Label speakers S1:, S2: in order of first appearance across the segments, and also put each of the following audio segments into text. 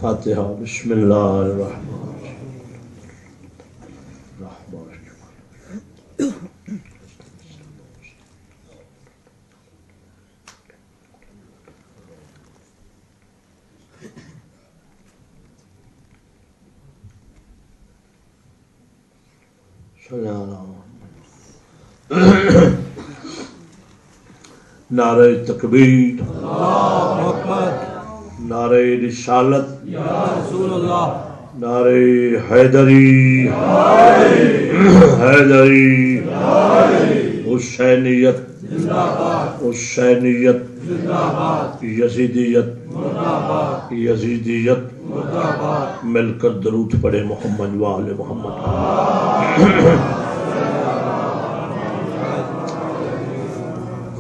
S1: فاتحہ بسم اللہ الرحمن نعرہ تکبیر،
S2: اللہ اکبر،
S1: نعرہ رسالت،
S2: یا رسول اللہ،
S1: نعرہ حیدری، حیدری، حسینیت،
S2: زندہ باد،
S1: حسینیت،
S2: زندہ باد،
S1: یزیدیت،
S2: مردہ باد،
S1: یزیدیت،
S2: مردہ باد،
S1: مل کر درود پڑھے محمد و آل محمد۔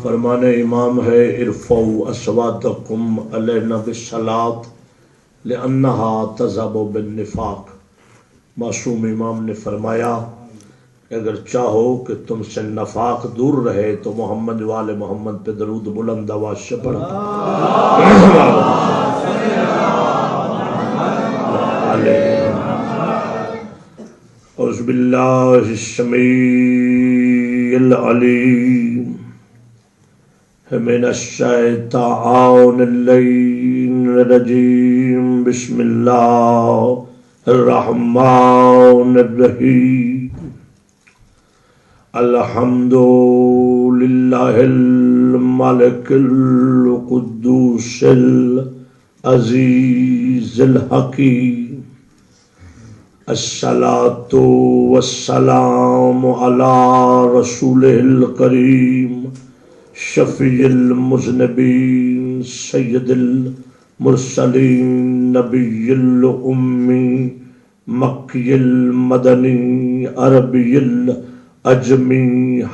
S1: فرمان امام ہے ارفعوا اصواتکم علینا بالصلاۃ لانہا تذہب بالنفاق۔ معصوم امام نے فرمایا کہ اگر چاہو کہ تم سے نفاق دور رہے تو محمد و آل محمد پہ درود بلند آواز سے پڑھو۔ اعوذ باللہ السمیع العلیم من الشیطان اللعین الرجیم، بسم اللہ الرحمن الرحیم، الحمد للہ الملک القدوس العزیز الحکیم، الصلاۃ والسلام علی رسولہ الکریم، شفیع المذنبین، سید المرسلین، نبی الامی، مکی المدنی، عربی الاجمی،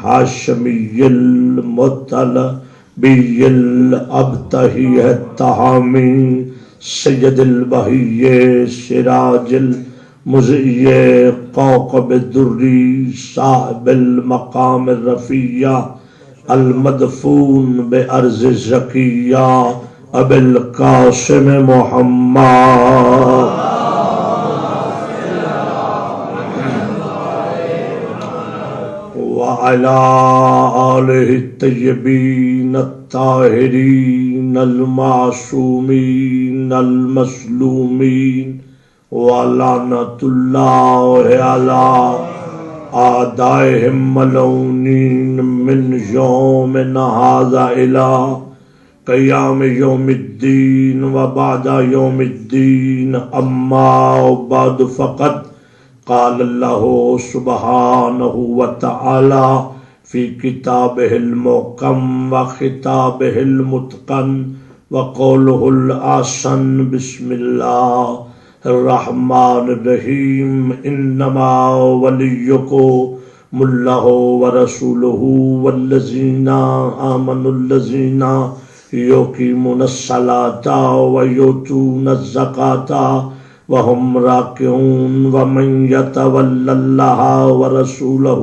S1: ہاشمی المطلبی الابتہی التہامی، سید البہی، سراج المضیء، کوكب الدری، صاحب المقام الرفیع، المدفون بأرض زکیہ، ابی القاسم محمد وعلى آلہ الطیبین الطاہرین المعصومین المظلومین، ولعنۃ اللہ علی اعدائهم ملعونین من یومنا ھذا الی قیام یوم الدین وبعد یوم الدین، اما بعد فقد قال اللہ سبحانہ وتعالی فی کتابہ المحکم وخطابہ المتقن وقولہ الاحسن، بسم اللہ الرحمن الرحیم، انما ولیکم اللہ ورسولہ والذین آمنوا الذین یقیمون الصلاۃ ویؤتون الزکاۃ وهم راکعون، ومن یتول اللہ ورسولہ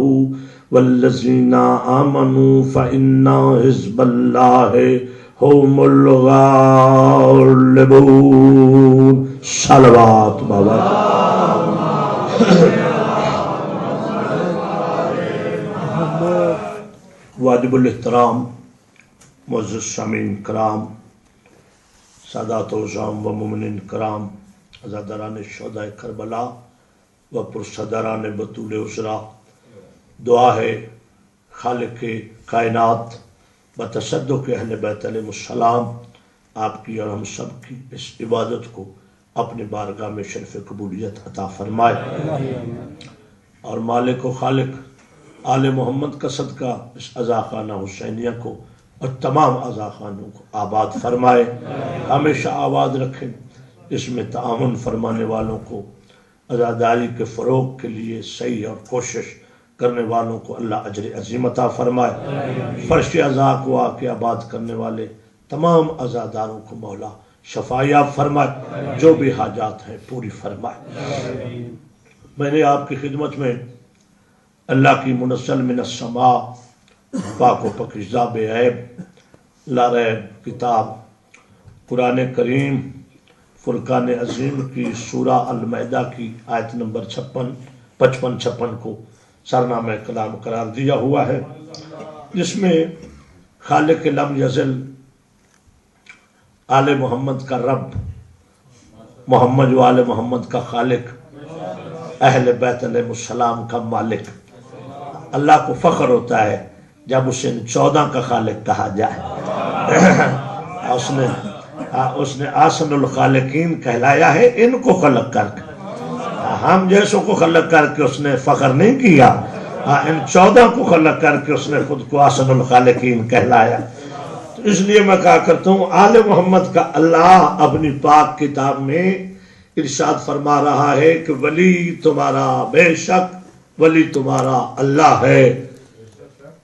S1: والذین آمنوا فإن حزب اللہ هم الغالبون۔ صلوات بابا۔ واجب الاحترام معزز سامعین کرام، سادات و عزام و مومنین کرام، عزاداران شہداء کربلا و پرصدران بطول عذرا، دعا ہے خالق کائنات بتصدق اہل بیت علیہ السلام آپ کی اور ہم سب کی اس عبادت کو اپنی بارگاہ میں شرف قبولیت عطا فرمائے، اور مالک و خالق آل محمد کا صدقہ اس عزاخانہ حسینیہ کو اور تمام عزاخانوں کو آباد فرمائے، ہمیشہ آباد رکھیں۔ اس میں تعاون فرمانے والوں کو، عزاداری کے فروغ کے لیے صحیح اور کوشش کرنے والوں کو اللہ اجر عظیم عطا فرمائے، فرش عزا کو آ کے آباد کرنے والے تمام عزاداروں کو مولا شفایاب فرمائے، جو بھی حاجات ہیں پوری فرمائے۔ میں نے آپ کی خدمت میں اللہ کی منزل من السماء پاک و پاکیزہ بے عیب لا ریب کتاب قرآن کریم فرقان عظیم کی سورہ المائدہ کی آیت نمبر 55 کو سرنامہ کلام قرار دیا ہوا ہے، جس میں خالق لم یزل آل محمد کا رب، محمد و آل محمد کا خالق، اہل بیت علیہ السلام کا مالک، اللہ کو فخر ہوتا ہے جب اسے 14 کا خالق کہا جائے۔ اس نے آسن الخالقین کہلایا ہے ان کو خلق کر کے، ہم جیسوں کو خلق کر کے اس نے فخر نہیں کیا، ان 14 کو خلق کر کے اس نے خود کو آسن الخالقین کہلایا۔ تو اس لیے میں کہا کرتا ہوں آل محمد کا اللہ اپنی پاک کتاب میں ارشاد فرما رہا ہے کہ ولی تمہارا بے شک ولی تمہارا اللہ ہے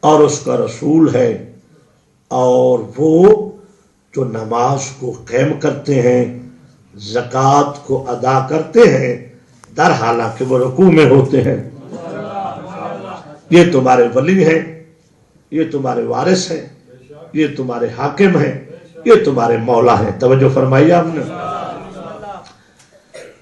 S1: اور اس کا رسول ہے، اور وہ جو نماز کو قائم کرتے ہیں، زکوٰۃ کو ادا کرتے ہیں، در حالانکہ وہ رکوع میں ہوتے ہیں، یہ تمہارے ولی ہیں، یہ تمہارے وارث ہیں، یہ تمہارے حاکم ہیں، یہ تمہارے مولا ہیں۔ توجہ فرمائی آپ نے۔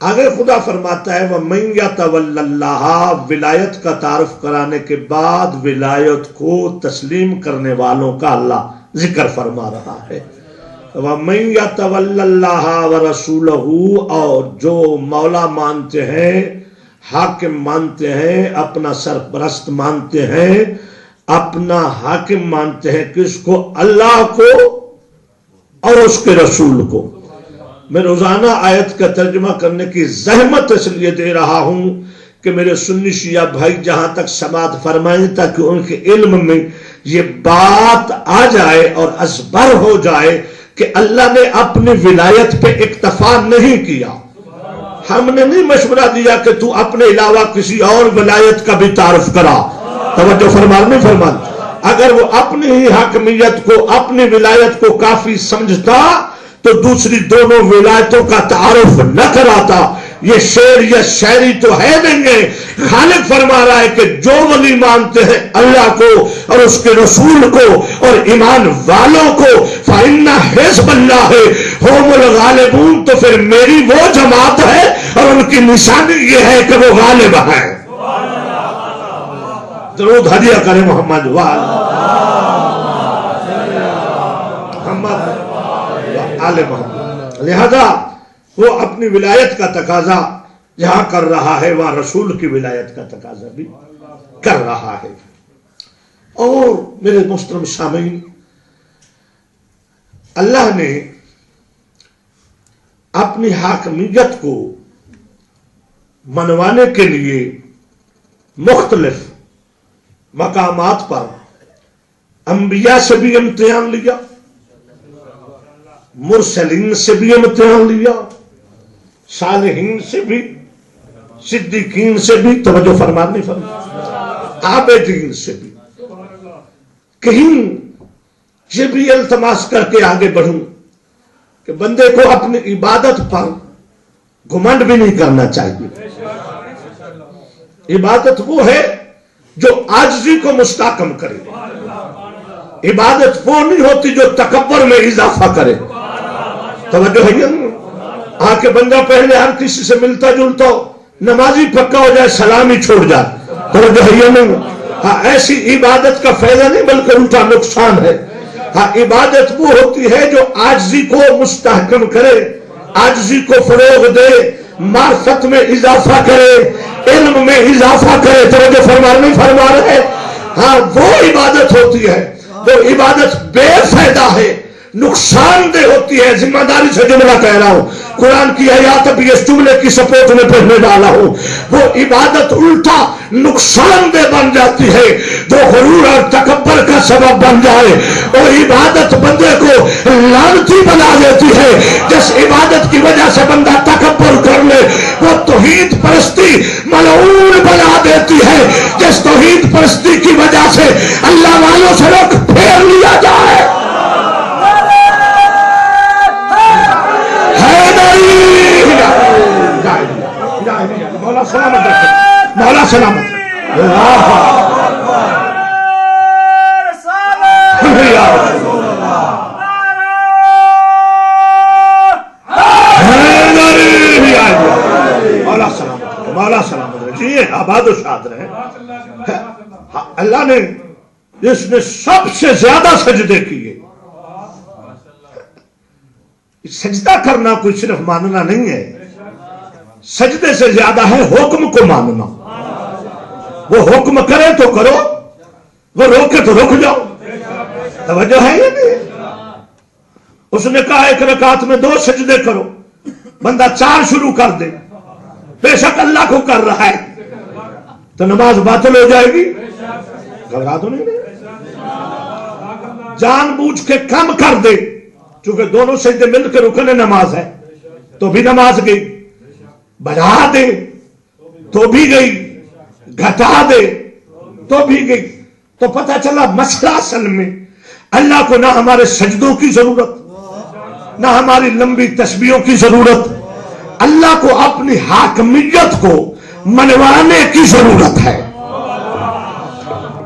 S1: آگے خدا فرماتا ہے وَمَن يَتَوَلَّ اللَّهَ، ولایت کا تعارف کرانے کے بعد ولایت کو تسلیم کرنے والوں کا اللہ ذکر فرما رہا ہے۔ وَمَن يَتَوَلَّ اللَّهَ وَرَسُولَهُ، اور جو مولا مانتے ہیں، حاکم مانتے ہیں، اپنا سرپرست مانتے ہیں، اپنا حاکم مانتے ہیں، کس کو؟ اللہ کو اور اس کے رسول کو۔ میں روزانہ آیت کا ترجمہ کرنے کی زحمت اس لیے دے رہا ہوں کہ میرے سنی شیعہ بھائی جہاں تک سماعت فرمائیں تاکہ ان کے علم میں یہ بات آ جائے اور ازبر ہو جائے کہ اللہ نے اپنی ولایت پہ اکتفا نہیں کیا۔ ہم نے نہیں مشورہ دیا کہ تو اپنے علاوہ کسی اور ولایت کا بھی تعارف کرا۔ توجہ فرمان نہیں فرمان۔ اگر وہ اپنی ہی حاکمیت کو، اپنی ولایت کو کافی سمجھتا تو دوسری دونوں ولایتوں کا تعارف نہ کراتا۔ یہ شعر یا شاعری تو ہے نہیں ہے، خالق فرما رہا ہے کہ جو ولی مانتے ہیں اللہ کو اور اس کے رسول کو اور ایمان والوں کو فَإِنَّ حِزْبَ اللَّهِ هُمُ الْغَالِبُونَ، تو پھر میری وہ جماعت ہے اور ان کی نشانی یہ ہے کہ وہ غالب ہیں۔ درود ہدیہ کریں محمد آل محمد۔ لہذا وہ اپنی ولایت کا تقاضا جہاں کر رہا ہے وہاں رسول کی ولایت کا تقاضا بھی کر رہا ہے۔ اور میرے محترم سامعین، اللہ نے اپنی حاکمیت کو منوانے کے لیے مختلف مقامات پر انبیاء سے بھی امتحان لیا، مرسلین سے بھی امتحان لیا، صالحین سے بھی، صدیقین سے بھی، توجہ فرمان نہیں فرمان، عابدین سے بھی۔ کہیں یہ بھی التماس کر کے آگے بڑھوں کہ بندے کو اپنی عبادت پر گھمنڈ بھی نہیں کرنا چاہیے۔ عبادت وہ ہے جو عاجزی کو مستحکم کرے، عبادت وہ نہیں ہوتی جو تکبر میں اضافہ کرے۔ توجہ ہے آ کے بندہ پہلے ہر کسی سے ملتا جلتا ہو، نمازی پکا ہو جائے، سلامی چھوڑ جائے۔ توجہ ہے ہاں، ایسی عبادت کا فائدہ نہیں بلکہ الٹا نقصان ہے۔ ہاں، عبادت وہ ہوتی ہے جو عاجزی کو مستحکم کرے، عاجزی کو فروغ دے، معرفت میں اضافہ کرے، علم میں اضافہ کرے۔ توجہ فرما نہیں فرما رہے؟ ہاں، وہ عبادت ہوتی ہے، وہ عبادت بے فائدہ ہے، نقصان دہ ہوتی ہے۔ ذمہ داری سے جملہ کہہ رہا ہوں، قرآن کی آیات بھی اس جملے کی سپورٹ میں پڑھنے والا ہوں۔ وہ عبادت الٹا نقصان دہ بن جاتی ہے جو غرور اور تکبر کا سبب بن جائے۔ وہ عبادت بندے کو لعنتی بنا دیتی ہے۔ جس عبادت کی وجہ سے بندہ تکبر کر لے وہ توحید پرستی ملعون بنا دیتی ہے۔ جس توحید پرستی کی وجہ سے اللہ والوں سے رخ پھیر لیا جائے۔ مولا سلامت رکھے، مولا سلامت رکھے۔ اللہ نے جس نے سب سے زیادہ سجدے کیے. سجدہ کرنا کوئی صرف ماننا نہیں ہے، سجدے سے زیادہ ہے حکم کو ماننا. وہ حکم کرے تو کرو، وہ روکے تو رک جاؤ. توجہ ہے یا نہیں؟ اس نے کہا ایک رکعت میں 2 سجدے کرو، بندہ 4 شروع کر دے، بے شک اللہ کو کر رہا ہے تو نماز باطل ہو جائے گی. گھبرا تو نہیں، جان بوجھ کے کم کر دے، چونکہ دونوں سجدے مل کے رکن نماز ہے تو بھی نماز گئی، بڑھا دے تو بھی گئی، گھٹا دے تو بھی گئی. تو پتہ چلا مسئلہ اصل میں اللہ کو نہ ہمارے سجدوں کی ضرورت، نہ ہماری لمبی تسبیحوں کی ضرورت، اللہ کو اپنی حاکمیت کو منوانے کی ضرورت ہے.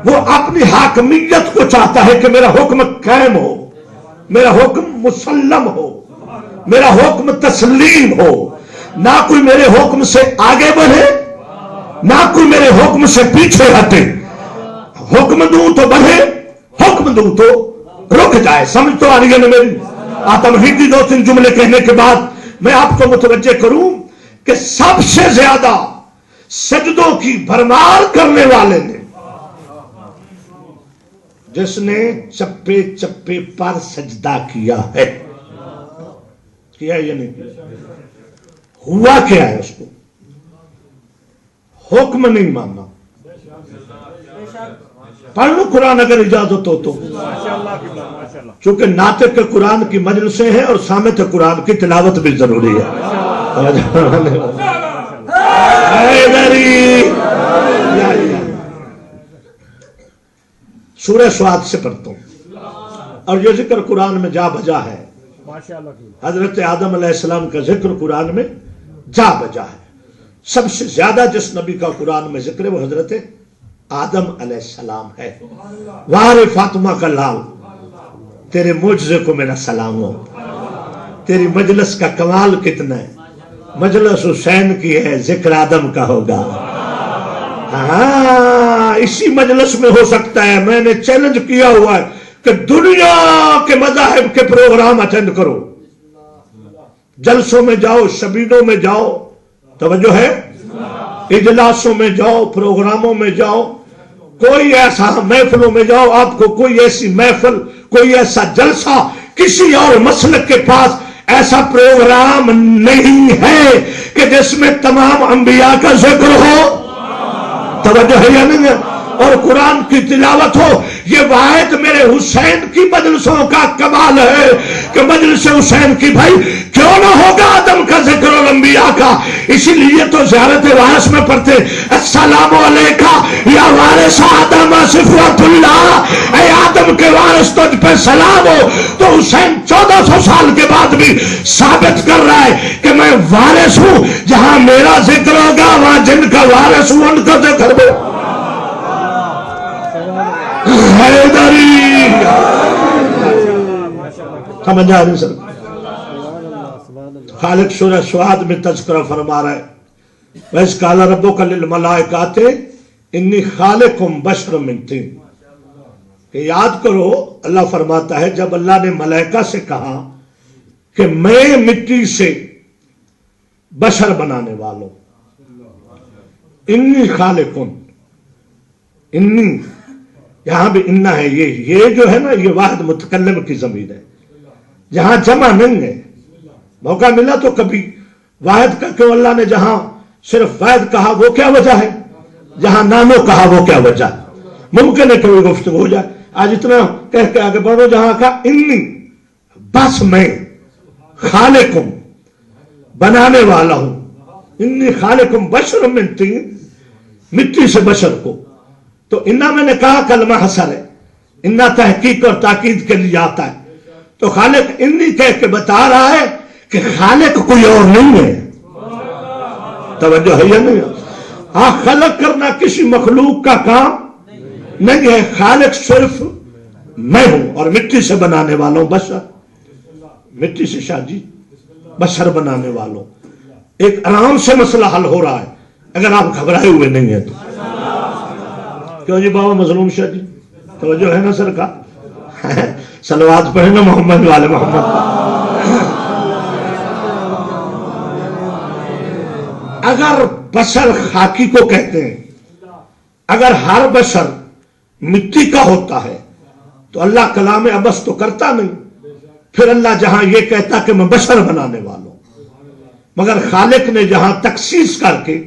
S1: وہ اپنی حاکمیت کو چاہتا ہے کہ میرا حکم قائم ہو، میرا حکم مسلم ہو، میرا حکم تسلیم ہو، نہ کوئی میرے حکم سے آگے بڑھے نہ کوئی میرے حکم سے پیچھے ہٹے. حکم دوں تو بڑھے، حکم دوں تو رک جائے. سمجھ تو آ رہی ہے نا میری؟ تمہیدی 2-3 جملے کہنے کے بعد میں آپ کو متوجہ کروں کہ سب سے زیادہ سجدوں کی بھرمار کرنے والے نے، جس نے چپے چپے پر سجدہ کیا ہے. کیا یا نہیں؟ ہوا کیا ہے؟ اس کو حکم نہیں ماننا. پڑھ لو قرآن اگر اجازت ہو تو، چونکہ ناطق قرآن کی مجلسیں ہیں اور سامت قرآن کی تلاوت بھی ضروری ہے. سورہ سعد سے پڑھتا ہوں اور یہ ذکر قرآن میں جا بجا ہے. حضرت آدم علیہ السلام کا ذکر قرآن میں جا بجا ہے. سب سے زیادہ جس نبی کا قرآن میں ذکر ہے وہ حضرت آدم علیہ السلام ہے. وار فاطمہ کا لال، تیرے معجزے کو میرا سلام ہو. تیری مجلس کا کمال کتنا ہے. مجلس حسین کی ہے، ذکر آدم کا ہوگا. ہاں اسی مجلس میں ہو سکتا ہے. میں نے چیلنج کیا ہوا ہے کہ دنیا کے مذاہب کے پروگرام اٹینڈ کرو، جلسوں میں جاؤ، شبینوں میں جاؤ، توجہ ہے، اجلاسوں میں جاؤ، پروگراموں میں جاؤ، کوئی ایسا محفلوں میں جاؤ، آپ کو کوئی ایسی محفل، کوئی ایسا جلسہ کسی اور مسلک کے پاس ایسا پروگرام نہیں ہے کہ جس میں تمام انبیاء کا ذکر ہو. توجہ ہے یا نہیں؟ اور قرآن کی تلاوت ہو. یہ واحد میرے حسین کی مجلسوں کا کمال ہے کہ مجلس حسین کی بھائی کیوں نہ ہوگا آدم کا ذکر اور انبیاء کا. اسی لیے تو زیارت وارث میں پڑھتے السلام علیکہ یا وارث آدم صفوت اللہ، اے آدم کے وارث تجھ پہ سلام ہو. تو حسین 1400 سال کے بعد بھی ثابت کر رہا ہے کہ میں وارث ہوں. جہاں میرا ذکر ہوگا وہاں جن کا وارث ہوں ان کا ذکر ہو. سمجھ آ رہی سر؟ خالق سورہ سعد میں تذکرہ فرما رہا ہے وَإِذْ قَالَ رَبُّكَ لِلْمَلَائِكَةِ إِنِّي خَالِقٌ بَشَرًا مِنْ طِينٍ. کہ یاد کرو اللہ فرماتا ہے جب اللہ نے ملائکہ سے کہا کہ میں مٹی سے بشر بنانے والوں، انی خالقن، انی یہاں بھی انہ ہے، یہ جو ہے نا یہ واحد متکلم کی ضمیر ہے، جہاں جمع نہیں ہے. موقع ملا تو کبھی واحد کا کیوں اللہ نے جہاں صرف واحد کہا وہ کیا وجہ ہے، جہاں نانو کہا وہ کیا وجہ ہے. ممکن ہے کوئی گفتگو ہو جائے. آج اتنا کہہ کے آگے بڑھو جہاں کا انی بس میں خالقم بنانے والا ہوں، انی خالقم بشر من طین، مٹی سے بشر کو. تو انا میں نے کہا کلمہ حسر ہے، انا تحقیق اور تاکید کے لیے آتا ہے. تو خالق انی کہہ کے بتا رہا ہے کہ خالق کوئی اور نہیں ہے. توجہ ہے یا نہیں؟ ہاں خلق کرنا کسی مخلوق کا کام نہیں ہے. خالق صرف میں ہوں اور مٹی سے بنانے والوں بشر، مٹی سے شادی بشر بنانے والوں. ایک آرام سے مسئلہ حل ہو رہا ہے اگر آپ گھبرائے ہوئے نہیں ہیں تو. کیوں جی بابا مظلوم شاہ جی توجہ ہے نا سرکار صلوات پڑھیں نا محمد والے محمد. اگر بشر خاکی کو کہتے ہیں، اگر ہر بشر مٹی کا ہوتا ہے تو اللہ کلام ابس تو کرتا نہیں. پھر اللہ جہاں یہ کہتا کہ میں بشر بنانے والا ہوں، مگر خالق نے جہاں تخصیص کر کے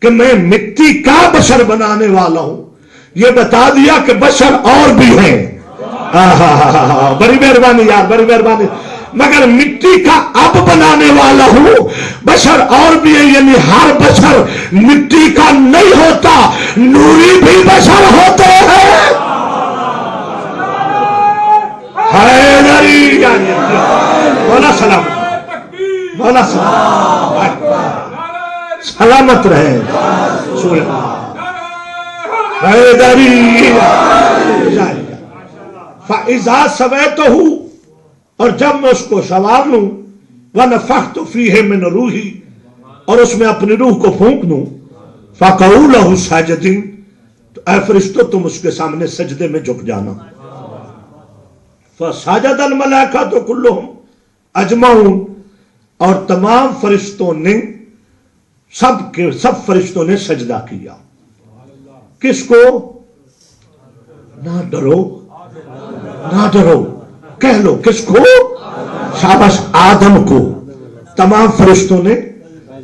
S1: کہ میں مٹی کا بشر بنانے والا ہوں یہ بتا دیا کہ بشر اور بھی ہیں. بڑی مہربانی یار، بڑی مہربانی. مگر مٹی کا اب بنانے والا ہوں، بشر اور بھی ہے، یعنی ہر بشر مٹی کا نہیں ہوتا، نوری بھی بشر ہوتے ہیں. حیدری مولا سلامت، مولا سلامت، سلامت رہے. حیدری فَإِذَا سَوَيْتُهُ، اور جب میں اس کو سوار لوں، وَنَفَخْتُ فِيهِ مِنْ رُوحِي، اور اس میں اپنی روح کو پھونک دوں، فَقَعُوا لَهُ سَاجِدِينَ، تو اے فرشتو تم اس کے سامنے سجدے میں جھک جانا. فَسَجَدَ الْمَلَائِكَةُ كُلُّهُمْ أَجْمَعُونَ، اور تمام فرشتوں نے سب فرشتوں نے سجدہ کیا. کس کو؟ نہ ڈرو، نہ ڈرو، کہہ لو کس کو؟ شاباش، آدم کو. تمام فرشتوں نے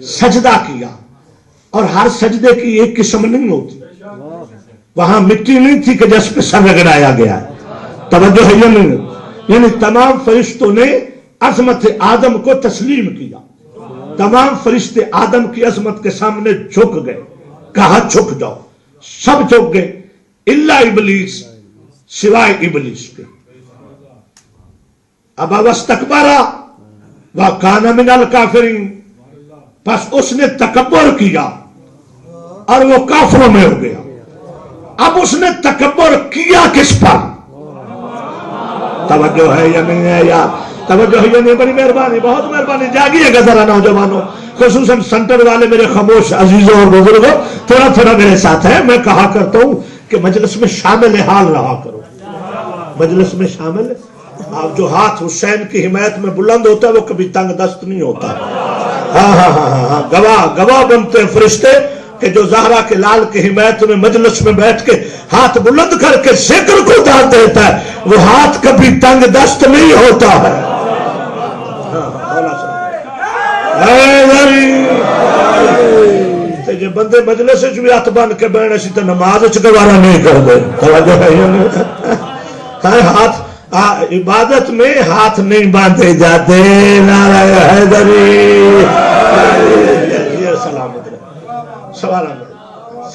S1: سجدہ کیا. اور ہر سجدے کی ایک قسم نہیں ہوتی. وہاں مٹی نہیں تھی کہ جس پہ سر رگڑایا گیا ہے. توجہ ہے یا نہیں؟ یعنی تمام فرشتوں نے عظمت آدم کو تسلیم کیا. تمام فرشتے آدم کی عظمت کے سامنے جھک گئے، کہا جھک جاؤ. سب جھک گئے الا ابلیس، سوائے ابلیس کے. ابا واستکبر وکان من الکافرین، پس اس نے تکبر کیا اور وہ کافروں میں ہو گیا. اب اس نے تکبر کیا کس پر؟ توجہ ہے یا نہیں ہے یار؟ توجہ ہے یا نہیں؟ بڑی مہربانی، بہت مہربانی. جاگیے گا ذرا نوجوانوں، خصوصاً سنٹر والے میرے خاموش عزیزوں اور بزرگوں، تھوڑا تھوڑا میرے ساتھ ہے. میں کہا کرتا ہوں کہ مجلس میں شامل حال رہا کرو. مجلس میں شامل، آپ جو ہاتھ حسین کی حمایت میں بلند ہوتا ہے وہ کبھی تنگ دست نہیں ہوتا. ہاں گواہ بنتے ہیں فرشتے کہ جو زہرا کے لال کی حمایت میں مجلس میں بیٹھ کے ہاتھ بلند کر کے ذکر کو داد دیتا ہے وہ ہاتھ کبھی تنگ دست نہیں ہوتا ہے. جی بندے مجلس بھی ہاتھ بن کے بہن اسی تو نماز گوارا نہیں کرتے. ہاتھ عبادت میں ہاتھ نہیں باندھے جاتے. نعرہ حیدری. سلامت رہے،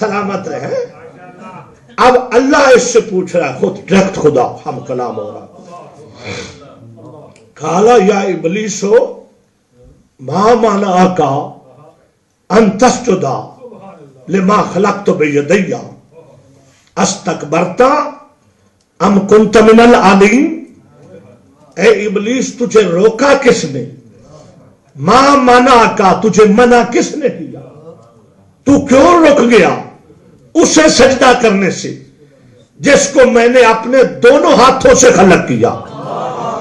S1: سلامت رہے. اب اللہ اس سے پوچھ رہا ہے، خود ڈائریکٹ خدا ہم کلام ہو رہا. قالا یا ابلیسو ما منعک ان تسجد لما خلقت بیدی استکبرت ام کنت من العالین. اے ابلیس تجھے روکا کس نے؟ ما منعک، تجھے منع کس نے کیا؟ تو کیوں رک گیا اسے سجدہ کرنے سے جس کو میں نے اپنے دونوں ہاتھوں سے خلق کیا؟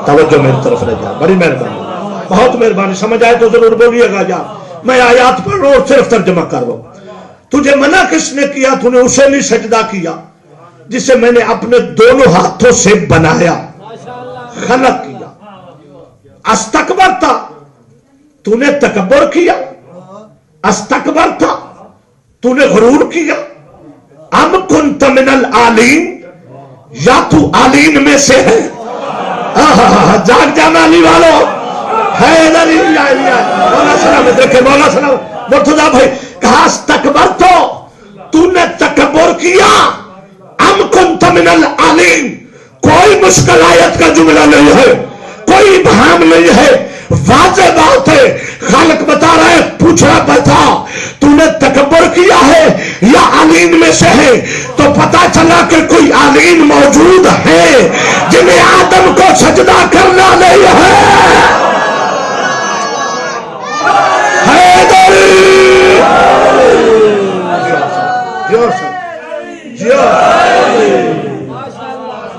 S1: توجہ میری طرف رہ جا، بڑی مہربانی، بہت مہربانی. سمجھ آئے تو ضرور بولیے گا. جا میں آیات پڑھ رہا ہوں، صرف ترجمہ کر رہا ہوں. تجھے منع کس نے کیا؟ تو نے اسے نہیں سجدہ کیا جسے میں نے اپنے دونوں ہاتھوں سے بنایا، خلق کیا. استکبر تھا، تو نے تکبر کیا. استکبر تھا، تو نے غرور کیا. ام کنت من العالین، یا تو عالین میں سے ہے. جاگ جانا علی والو. حیدری مولا سلامت رکھے، مولا سلامت. مرتضیٰ بھائی کہا استکبر تو نے تکبر کیا. ام کنت من العالین، کوئی مشکل آیت کا جملہ نہیں ہے، کوئی ابہام نہیں ہے، واضح بات ہے. خالق بتا رہا ہے، پوچھنا پڑتا تو نے تکبر کیا ہے یا عالین میں سے ہے؟ تو پتا چلا کہ کوئی عالین موجود ہے جنہیں آدم کو سجدہ کرنا نہیں ہے. حیدری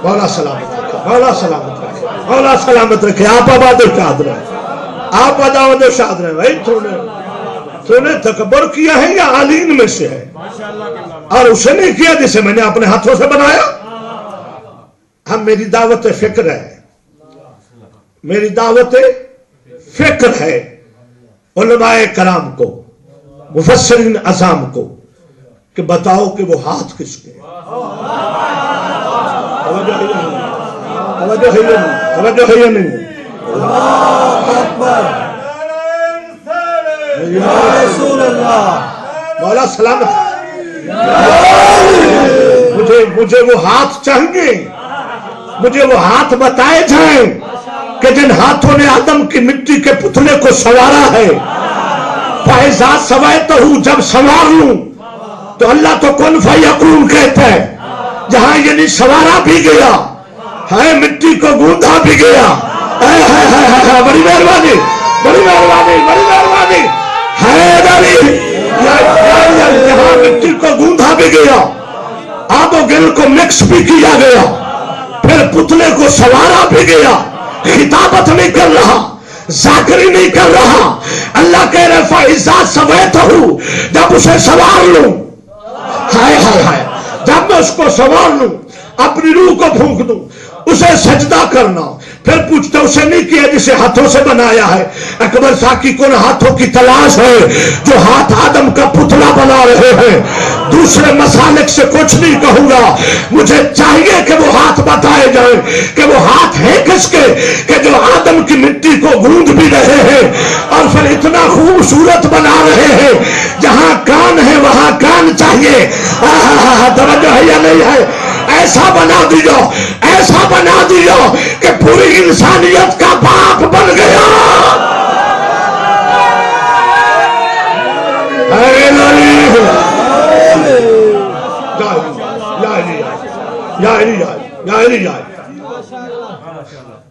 S1: مولا سلامت رکھے، مولا سلامت رکھے، مولا سلامت رکھے. آپ آباد و شاد رہے، آپ آباد و شاد رہے. بھائی تو نے تکبر کیا ہے یا عالین میں سے ہے؟ اور اسے نہیں کیا جسے میں نے اپنے ہاتھوں سے بنایا. ہم میری دعوت فکر ہے، میری دعوت فکر ہے علماء کرام کو، مفسرین اعظام کو، کہ بتاؤ کہ وہ ہاتھ کس کے. توجہ ہے یا نہیں؟
S2: یا رسول اللہ.
S1: مولا سلامت. مجھے وہ ہاتھ چاہیے، مجھے وہ ہاتھ بتائے جائیں کہ جن ہاتھوں نے آدم کی مٹی کے پتلے کو سنوارا ہے. فَإِذَا سَوَيْتَهُ، جب سنوار لوں تو اللہ تو کن فَیَکُون کہتا ہے. جہاں یعنی سنوارا بھی گیا ہے، مٹی کو گوندھا بھی گیا. بڑی مہربانی، بڑی مہربانی، بڑی مہربانی. جہاں مٹی کو گوندھا بھی گیا، آب و گل کو مکس بھی کیا گیا، پھر پتلے کو سنوارا بھی گیا. خطابت نہیں کر رہا، ذاکری نہیں کر رہا. اللہ کہہ رہے فَإِذَا سَوَيْتَهُ، جب اسے سنوار لوں، ہائے ہائے ہائے، جب میں اس کو سنوار لوں، اپنی روح کو پھونک دوں، اسے سجدہ کرنا. پھر پوچھتا اسے نہیں کیا جسے ہاتھوں سے بنایا ہے. اکبر ساکی کو ہاتھوں کی تلاش ہے جو ہاتھ آدم کا پتلا بنا رہے ہیں. دوسرے مسالک سے کچھ نہیں کہوں گا، مجھے چاہیے کہ وہ ہاتھ بتائے جائیں کہ وہ ہاتھ ہے کس کے، کہ جو آدم کی مٹی کو گوندھ بھی رہے ہیں اور پھر اتنا خوبصورت بنا رہے ہیں. جہاں کان ہے وہاں کان چاہیے. توجہ ہے یا نہیں ہے؟ ایسا بنا دیا، ایسا بنا دیا کہ پوری انسانیت کا باپ بن گیا.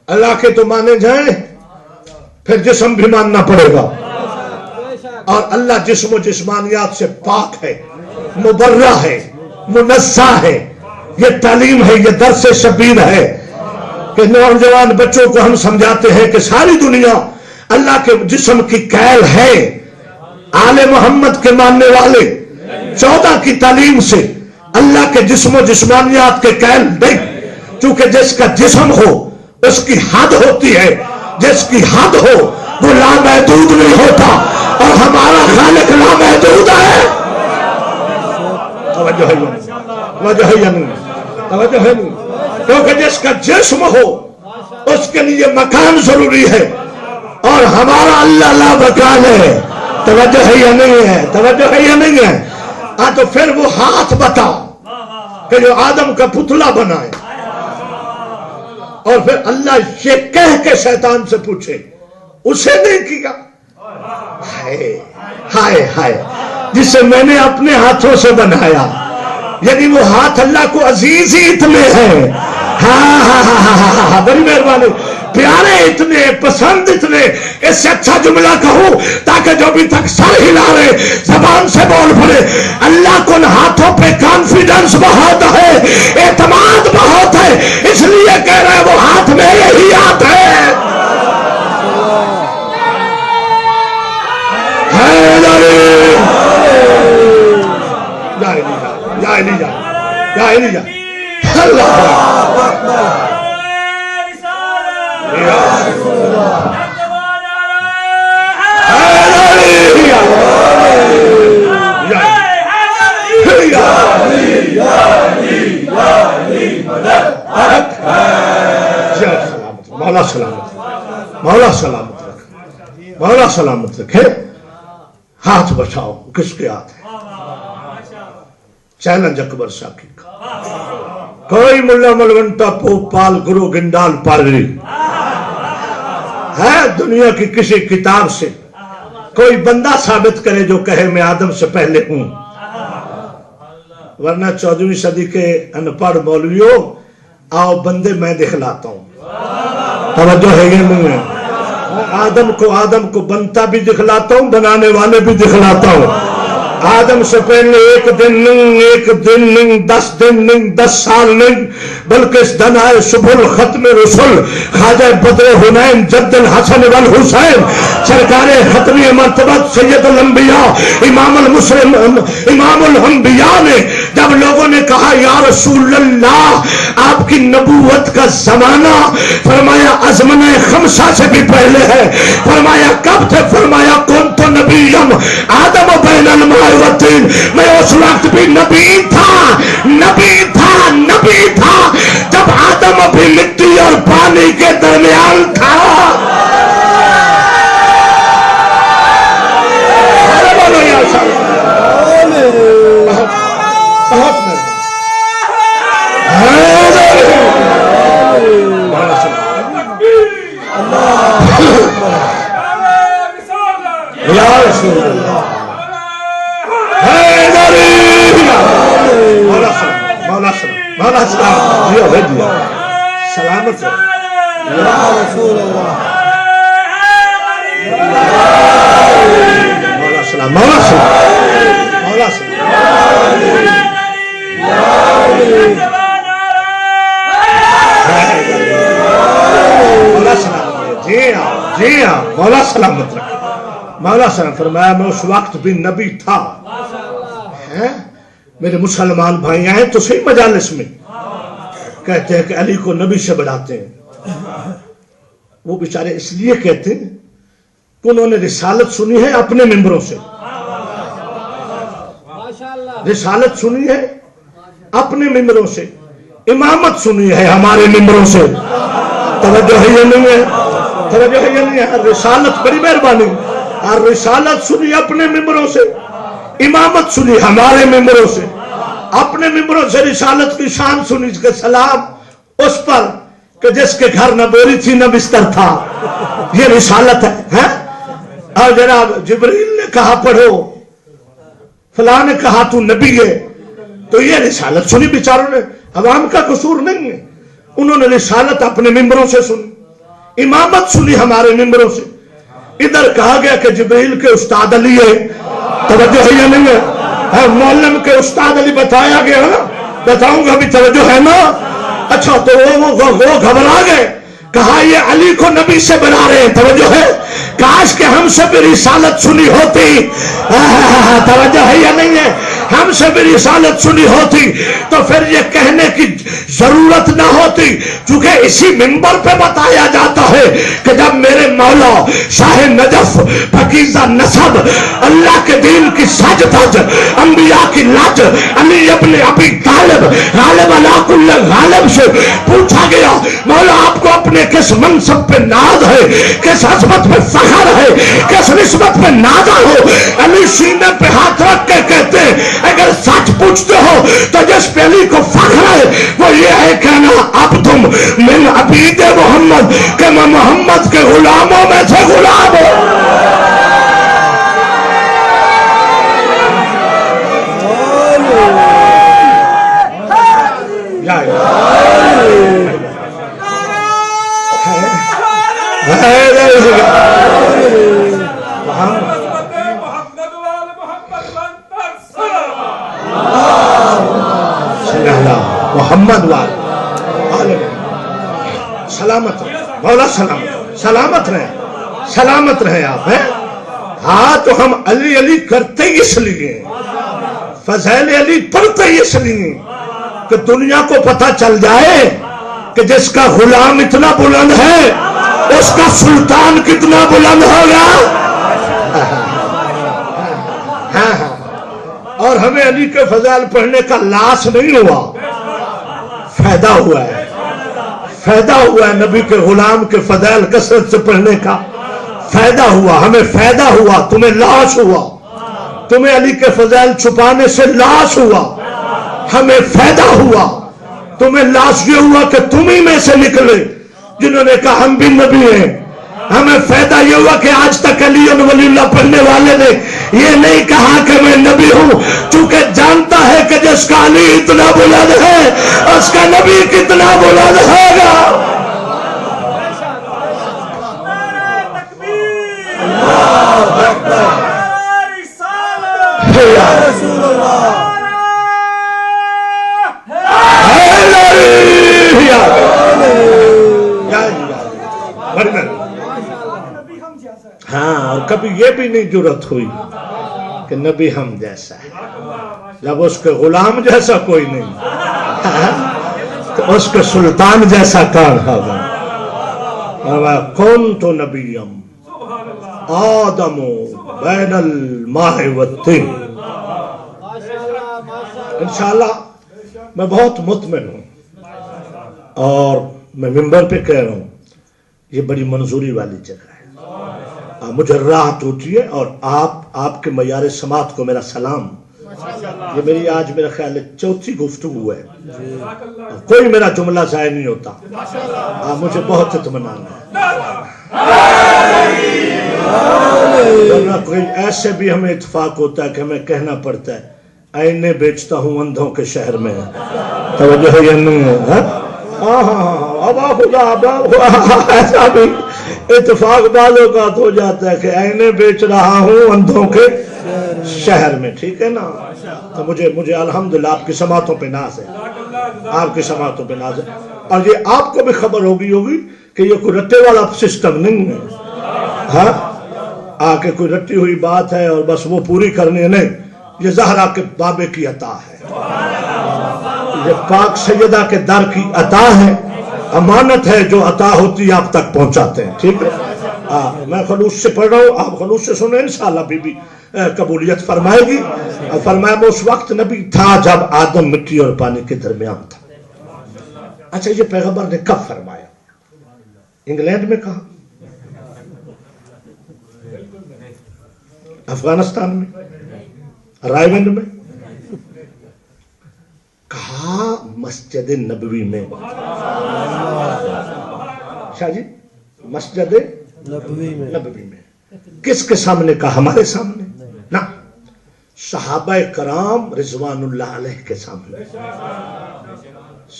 S1: اللہ کے تو مانے جائیں پھر جسم بھی ماننا پڑے گا. اور اللہ جسم و جسمانیات سے پاک ہے، مبرہ ہے، منزہ ہے. یہ تعلیم ہے، یہ درس شبیر ہے کہ نوجوان بچوں کو ہم سمجھاتے ہیں کہ ساری دنیا اللہ کے جسم کی قائل ہے. آل محمد کے ماننے والے 14 کی تعلیم سے اللہ کے جسم و جسمانیات کے قائل نہیں. چونکہ جس کا جسم ہو اس کی حد ہوتی ہے، جس کی حد ہو وہ لامحدود نہیں ہوتا، اور ہمارا خالق لامحدود ہے. توجہ ہے یا نہیں؟ توجہ ہے نہیں؟ کیونکہ جس کا جسم ہو اس کے لیے مکان ضروری ہے، اور ہمارا اللہ لا مکان ہے. توجہ ہے یا نہیں ہے؟ توجہ ہے یا نہیں ہے؟ تو پھر وہ ہاتھ بتاؤ کہ جو آدم کا پتلا بنائے. اور پھر اللہ یہ کہہ کے شیطان سے پوچھے اسے نہیں کیا. ہائے ہائے، جسے میں نے اپنے ہاتھوں سے بنایا. یعنی وہ ہاتھ اللہ کو عزیز ہی اتنے ہیں. ہاں بڑی مہربانی، پیارے اتنے، پسند اتنے. اس سے اچھا جملہ کہوں تاکہ جو بھی تک سر ہلا رہے زبان سے بول پڑے. اللہ کو ان ہاتھوں پہ کانفیڈنس بہت ہے، اعتماد بہت ہے، اس لیے کہہ رہے وہ ہاتھ میرے ہی ہاتھ ہے. مولا سلامت، مولا سلامت رکھے، مولا سلامت رکھے. ہاتھ بچاؤ کس کے ہاتھ ہے؟ چیلنج اکبر ساکی کا. کوئی ملا ملونٹا پوپ پال گرو گنڈال پالی ہے دنیا کی کسی کتاب سے کوئی بندہ ثابت کرے جو کہے میں آدم سے پہلے ہوں. ورنہ 14ویں صدی کے ان پڑھ مولویوں آؤ بندے میں دکھلاتا ہوں. توجہ ہے یہ نہیں ہے؟ آدم کو بنتا بھی دکھلاتا ہوں، بنانے والے بھی دکھلاتا ہوں. آدم سے پہلے ایک دن نہیں 10 دن نہیں 10 سال نہیں بلکہ اس دن آئے سبل ختم رسول خواجہ بدر حنین جد الحسن والحسین سرکار ختمی مرتبت سید الانبیاء امام الانبیاء نے جب لوگوں نے کہا یا رسول اللہ آپ کی نبوت کا زمانہ، فرمایا ازمنہ خمسہ سے بھی پہلے ہے. فرمایا کب تھے؟ فرمایا کون تو نبیم آدم بین الماء والطین، میں اس وقت بھی نبی تھا جب آدم بھی مٹی اور پانی کے درمیان تھا. مولا سلامت ہے یا رسول اللہ. مولا سلام مولا سلام. جی ہاں مولا سلامت رکھے. مولا سلام فرمایا میں اس وقت بھی نبی تھا. میرے مسلمان بھائی آئے تو صحیح مجالس میں کہتے ہیں کہ علی کو نبی سے بڑھاتے ہیں. وہ بیچارے اس لیے کہتے ہیں کہ انہوں نے رسالت سنی ہے اپنے ممبروں سے. رسالت سنی ہے اپنے ممبروں سے، امامت سنی ہے ہمارے ممبروں سے. توجہ ہے یا نہیں ہے؟ توجہ ہے یا نہیں ہے؟ رسالت بڑی مہربانی. اور رسالت سنی اپنے ممبروں سے، امامت سنی ہمارے ممبروں سے. اپنے ممبروں سے رسالت کی شان سنی کہ سلام اس پر کہ جس کے گھر نہ بوری تھی نہ بستر تھا. یہ رسالت ہے. اور جناب جبریل نے کہا پڑھو، فلاں نے کہا تو نبی ہے، تو یہ رسالت سنی بیچاروں نے. عوام کا قصور نہیں ہے، انہوں نے رسالت اپنے ممبروں سے سنی، امامت سنی ہمارے ممبروں سے. ادھر کہا گیا کہ جبریل کے استاد علی ہے. توجہ ہے یا نہیں ہے؟ معلم کے استاد علی بتایا گیا نا، بتاؤں گا بھی. توجہ ہے نا؟ اچھا تو وہ گھبرا گئے، کہا یہ علی کو نبی سے بنا رہے ہیں. توجہ ہے؟ کاش کہ ہم سے بھی رسالت سنی ہوتی. توجہ ہے یا نہیں ہے؟ ہم سے بھی رسالت سنی ہوتی تو پھر یہ کہنے کی ضرورت نہ ہوتی. چونکہ اسی منبر پہ بتایا جاتا ہے کہ جب میرے مولا شاہ نجف پاکیزہ نسب اللہ کے دین کی سج دھج انبیاء کی لاج علی ابن ابی طالب غالب علی کل غالب سے پوچھا گیا مولا آپ کو اپنے کس منصب پہ ناز ہے، کس عظمت پہ فخر ہے، کس نسبت پہ نازا ہو؟ علی سینے پہ ہاتھ رکھ کے کہتے ہیں اگر سچ پوچھتے ہو تو جس پہ علی کو فخر ہے وہ یہ ہے کہنا اب تم من عبید محمد کہ میں محمد کے غلاموں میں سے غلام ہوں. محمد وال سلامت مولا سلامت رہے آپ ہیں. ہاں تو ہم علی علی کرتے ہی اس لیے، فضائل علی پڑھتے ہی اس لیے کہ دنیا کو پتہ چل جائے کہ جس کا غلام اتنا بلند ہے اس کا سلطان کتنا بلند ہوگا. اور ہمیں علی کے فضائل پڑھنے کا لاس نہیں ہوا، فائدہ ہوا ہے. فائدہ ہوا ہے نبی کے غلام کے فضائل کثرت سے پڑھنے کا فائدہ ہوا. ہمیں فائدہ ہوا، تمہیں لاس ہوا. تمہیں علی کے فضائل چھپانے سے لاس ہوا، ہمیں فائدہ ہوا. تمہیں لاس یہ ہوا کہ تم ہی میں سے نکلے جنہوں نے کہا ہم بھی نبی ہیں. ہمیں فائدہ یہ ہوا کہ آج تک علی ولی اللہ پڑھنے والے نے یہ نہیں کہا کہ میں نبی ہوں، چونکہ جانتا ہے کہ جس کا علی اتنا بلند ہے اس کا نبی کتنا بلند ہوگا. بڑی مہربانی۔ ہاں، اور کبھی یہ بھی نہیں جرت ہوئی کہ نبی ہم جیسا ہے، جب اس کے غلام جیسا کوئی نہیں تو اس کے سلطان جیسا کون ہوگا؟ کون تو نبیم آدم بین الماء والطین۔ انشاءاللہ میں بہت مطمئن ہوں، اور میں ممبر پہ کہہ رہا ہوں یہ بڑی منظوری والی جگہ ہے، مجھے راحت ہوتی ہے، اور آپ کے معیار سماعت کو میرا سلام۔ یہ میری آج میرا خیال ہے 4تھی گفتگو ہے، کوئی میرا جملہ ضائع نہیں ہوتا، مجھے بہت اطمینان ہے۔ ورنہ کوئی ایسے بھی ہمیں اتفاق ہوتا ہے کہ ہمیں کہنا پڑتا ہے آئینے بیچتا ہوں اندھوں کے شہر میں، توجہ ہے یا نہیں ہے؟ ابا خدا ایسا بھی اتفاق بالوں کا ہو جاتا ہے کہ آئینے بیچ رہا ہوں اندھوں کے شہر میں، ٹھیک ہے نا؟ تو مجھے الحمدللہ آپ کی سماعتوں پہ ناز ہے، آپ کی سماعتوں پہ ناز ہے، اور یہ آپ کو بھی خبر ہوگی کہ یہ کوئی رٹے والا سسٹم نہیں ہے، ہاں آ کے کوئی رٹی ہوئی بات ہے اور بس وہ پوری کرنی ہے، نہیں، یہ زہرا کے بابے کی عطا ہے، یہ پاک سیدہ کے در کی عطا ہے، امانت ہے، جو عطا ہوتی آپ تک پہنچاتے ہیں، ٹھیک ہے؟ میں خلوص سے پڑھ رہا ہوں، آپ خلوص سے سنیں، انشاءاللہ بی بی قبولیت فرمائے گی۔ فرمایا وہ اس وقت نبی تھا جب آدم مٹی اور پانی کے درمیان تھا۔ اچھا، یہ پیغمبر نے کب فرمایا؟ انگلینڈ میں کہا، افغانستان میں، رائے گنج میں کہا، مسجد نبوی میں۔ شاہ جی، مسجد نبوی میں کس کے سامنے کہا؟ ہمارے سامنے نہ، صحابہ کرام رضوان اللہ علیہ کے سامنے،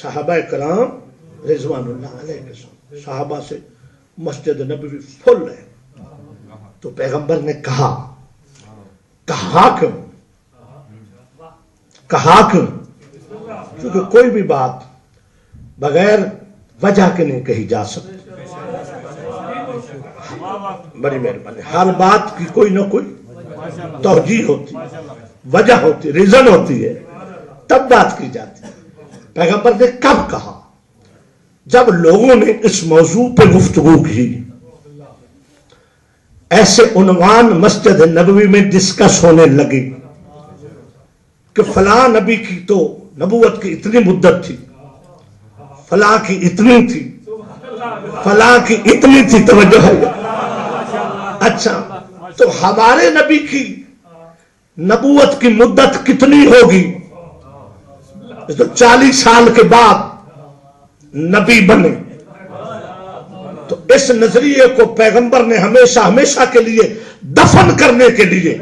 S1: صحابہ کرام رضوان اللہ علیہ کے سامنے، صحابہ سے مسجد نبوی فل ہے۔ تو پیغمبر نے کہا کیوں؟ کہا کیوں؟ کیونکہ کوئی بھی بات بغیر وجہ کے نہیں کہی جا سکتی۔ بڑی مہربانی، ہر بات کی کوئی نہ کوئی توجیہ ہوتی، وجہ ہوتی، ریزن ہوتی ہے، تب بات کی جاتی ہے۔ پیغمبر نے کب کہا؟ جب لوگوں نے اس موضوع پہ گفتگو کی، ایسے عنوان مسجد نبوی میں ڈسکس ہونے لگے کہ فلاں نبی کی تو نبوت کی اتنی مدت تھی، فلاں کی اتنی تھی، فلاں کی اتنی تھی، توجہ ہے؟ اچھا، تو ہمارے نبی کی نبوت کی مدت کتنی ہوگی؟ تو 40 سال کے بعد نبی بنے۔ تو اس نظریے کو پیغمبر نے ہمیشہ کے لیے دفن کرنے کے لیے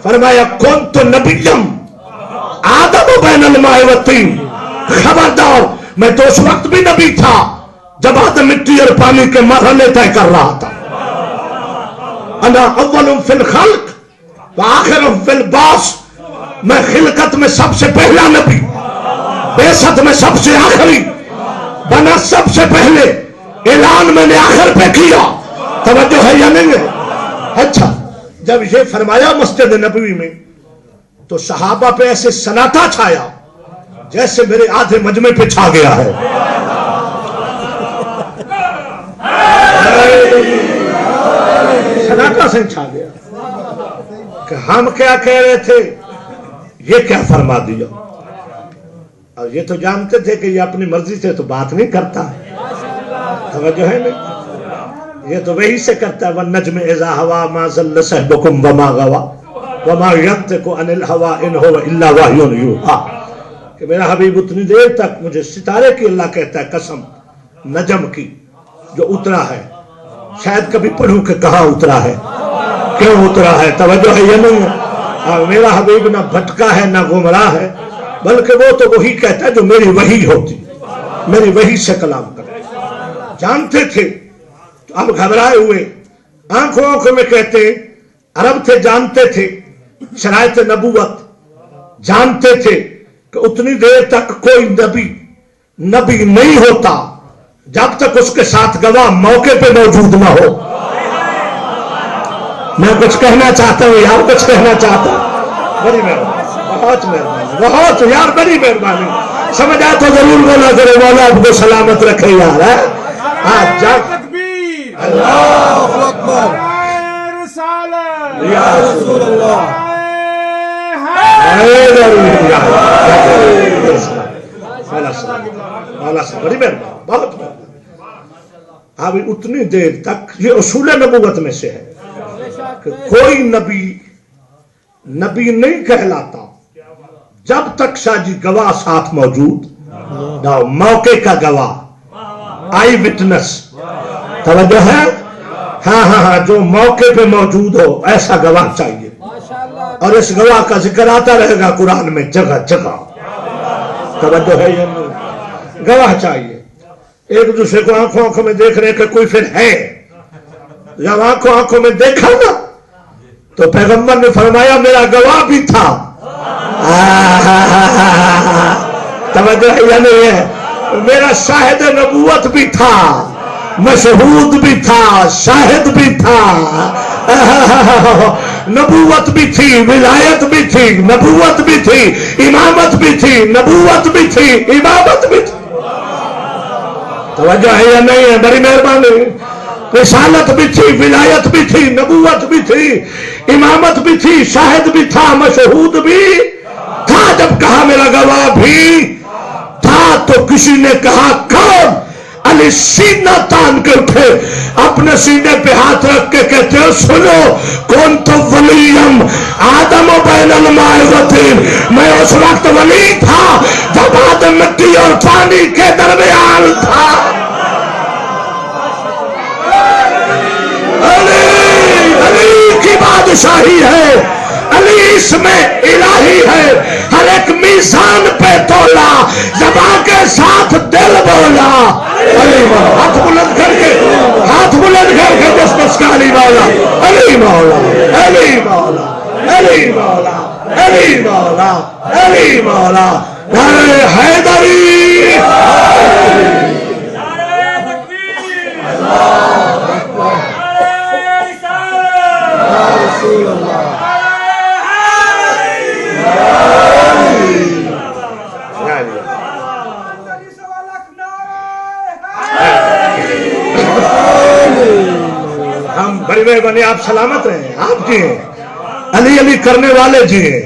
S1: فرمایا، کون تو نبیم آدم بین الماء والطین، خبردار میں تو اس وقت بھی نبی تھا جب آدم مٹی اور پانی کے مرحلے طے کر رہا تھا۔ انا اول فی الخلق وآخر فی البعث، میں خلقت میں سب سے پہلا نبی، بعثت میں سب سے آخری، بنا سب سے پہلے، اعلان میں نے آخر پہ کیا، توجہ ہے یا نہیں ہے؟ اچھا، جب یہ فرمایا مسجد نبوی میں تو صحابہ پہ ایسے سناٹا چھایا جیسے میرے آدھے مجمع پہ چھا گیا ہے۔ سناٹا سے چھا گیا کہ ہم کیا کہہ رہے تھے، یہ کیا فرما دیا۔ اور یہ تو جانتے تھے کہ یہ اپنی مرضی سے تو بات نہیں کرتا، توجہ ہے نہیں، یہ تو وہی سے کرتا ہے، وَالنَّجْمِ إِذَا هَوَى مَا ضَلَّ صَحْبُكُمْ وَمَا غَوَى وَمَا يَنطِقُ عَنِ الْهَوَىٰ إِنْ هُوَ إِلَّا وَحْيٌ يُوحَىٰ، کہ میرا حبیب اتنی دیر تک مجھے ستارے کی اللہ کہتا ہے، قسم نجم کی جو اترا ہے، شاید کبھی پڑھوں کہ کہاں اترا ہے، کیوں اترا ہے، توجہ ہے یا نہیں؟ میرا حبیب نہ بھٹکا ہے نہ گمراہ ہے، بلکہ وہ تو وہی کہتا ہے جو میری وحی ہوتی، میری وحی سے کلام کرتا۔ جانتے تھے تو اب گھبرائے ہوئے، آنکھوں میں کہتے، عرب تھے، جانتے تھے شرائط نبوت، جانتے تھے کہ اتنی دیر تک کوئی نبی نبی نہیں ہوتا جب تک اس کے ساتھ گواہ موقع پہ موجود نہ ہو. میں کچھ کہنا چاہتا ہوں یار، کچھ کہنا چاہتا ہوں. بڑی مہربانی، بہت مہربانی، بہت یار، بڑی مہربانی. سمجھ آئے تو ضرور بولا کرے مولا آپ کو سلامت رکھے یار.
S2: اللہ اکبر یا رسول اللہ.
S1: بڑی مہربانی، بہت مہربانی. اب اتنی دیر تک یہ اصول نبوت میں سے ہے کہ کوئی نبی نہیں کہلاتا جب تک شاہ جی گواہ ساتھ موجود نہ ہو. موقع کا گواہ، آئی وٹنس، توجہ ہے؟ ہاں جو موقع پہ موجود ہو ایسا گواہ چاہیے. اور اس گواہ کا ذکر آتا رہے گا قرآن میں جگہ جگہ. توجہ ہے یا نہیں؟ گواہ چاہیے. ایک دوسرے کو آنکھوں میں دیکھ رہے کہ کوئی پھر ہے. جب آنکھوں میں دیکھا نا تو پیغمبر نے فرمایا میرا گواہ بھی تھا. توجہ ہے یا نہیں ہے؟ میرا شاہد نبوت بھی تھا، مشہود بھی تھا، شاہد بھی تھا. نبوت بھی تھی، ولایت بھی تھی، نبوت بھی تھی، امامت بھی تھی، نبوت بھی تھی، امامت بھی تھی. توجہ ہے یا نہیں ہے؟ بڑی مہربانی. رسالت بھی تھی، ولایت بھی تھی، نبوت بھی تھی، امامت بھی تھی، شاہد بھی تھا، مشہود بھی تھا. جب کہا میرا گواہ بھی تھا تو کسی نے کہا کون؟ علی سینہ تان کے اٹھے، اپنے سینے پہ ہاتھ رکھ کے کہتے ہیں سنو کون تو ولیم آدم و بین الماء والطین. میں اس وقت ولی تھا جب آدم مٹی اور پانی کے درمیان تھا. علی کی بادشاہی ہے، علی اس میں الہی ہے. ہر ایک میزان پہ تولا، زبان کے ساتھ دل بولا. ہاتھ بلند کر کے، ہاتھ بلند کر کے جس کا علی مولا، علی مولا، علی مولا، علی مولا، علی مولا، علی مولا. حیدری ہم بڑی مہربانی. آپ سلامت رہیں، آپ جی ہیں، علی علی کرنے والے جی ہیں،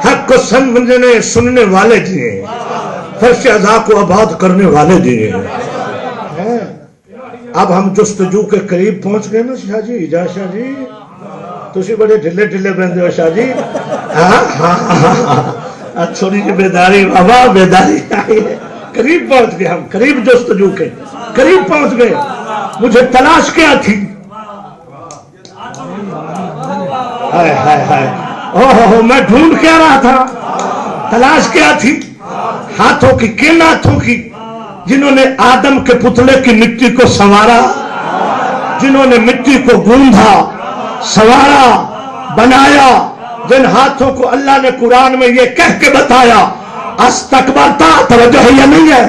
S1: حق کو سمجھنے سننے والے جی ہیں، فرش عزا کو آباد کرنے والے جی ہیں. اب ہم جستجو کے قریب پہنچ گئے نا شاہ جی. جا شاہ جی تسی بڑے ڈھلے ڈھلے بندے ہو شاہ جی. تھوڑی جی بیداری بابا، بیداری آئی ہے. قریب پہنچ گئے ہم، قریب جستجو کے قریب پہنچ گئے. مجھے تلاش کیا تھی؟ ہائے ہائے ہائے، اوہ میں ڈھونڈ کیا رہا تھا؟ تلاش کیا تھی؟ ہاتھوں کی، کن ہاتھوں کی؟ جنہوں نے آدم کے پتلے کی مٹی کو سنوارا، جنہوں نے مٹی کو گوندھا، سنوارا، بنایا. جن ہاتھوں کو اللہ نے قرآن میں یہ کہہ کے بتایا استکبرتا. توجہ ہے یا نہیں ہے؟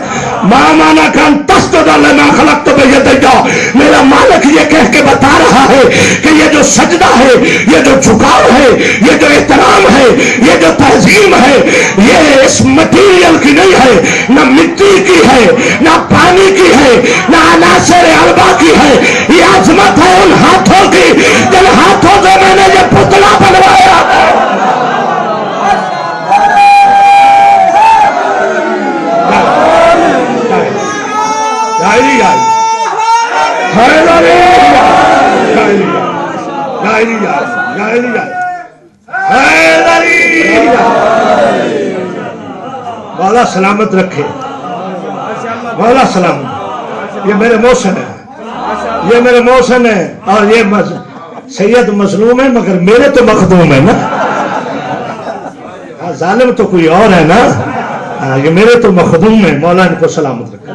S1: ما مانا کان تسجد لما خلقت بیدیا. میرا مالک یہ کہہ کے بتا رہا ہے کہ یہ جو سجدہ ہے، یہ جو جھکاؤ ہے، یہ جو احترام ہے، یہ جو تعظیم ہے، یہ اس مٹیریل کی نہیں ہے، نہ مٹی کی ہے، نہ پانی کی ہے، نہ عناصر اربع کی ہے. یہ عظمت ہے ان ہاتھوں کی جن ہاتھوں سے میں نے یہ پتلا بنوایا. مولا سلامت رکھے، مولا سلامت. یہ میرے محسن ہے، یہ میرے محسن ہے، اور یہ سید مظلوم ہے مگر میرے تو مخدوم ہے نا. ظالم تو کوئی اور ہے نا، یہ میرے تو مخدوم ہے. مولا ان کو سلامت رکھے.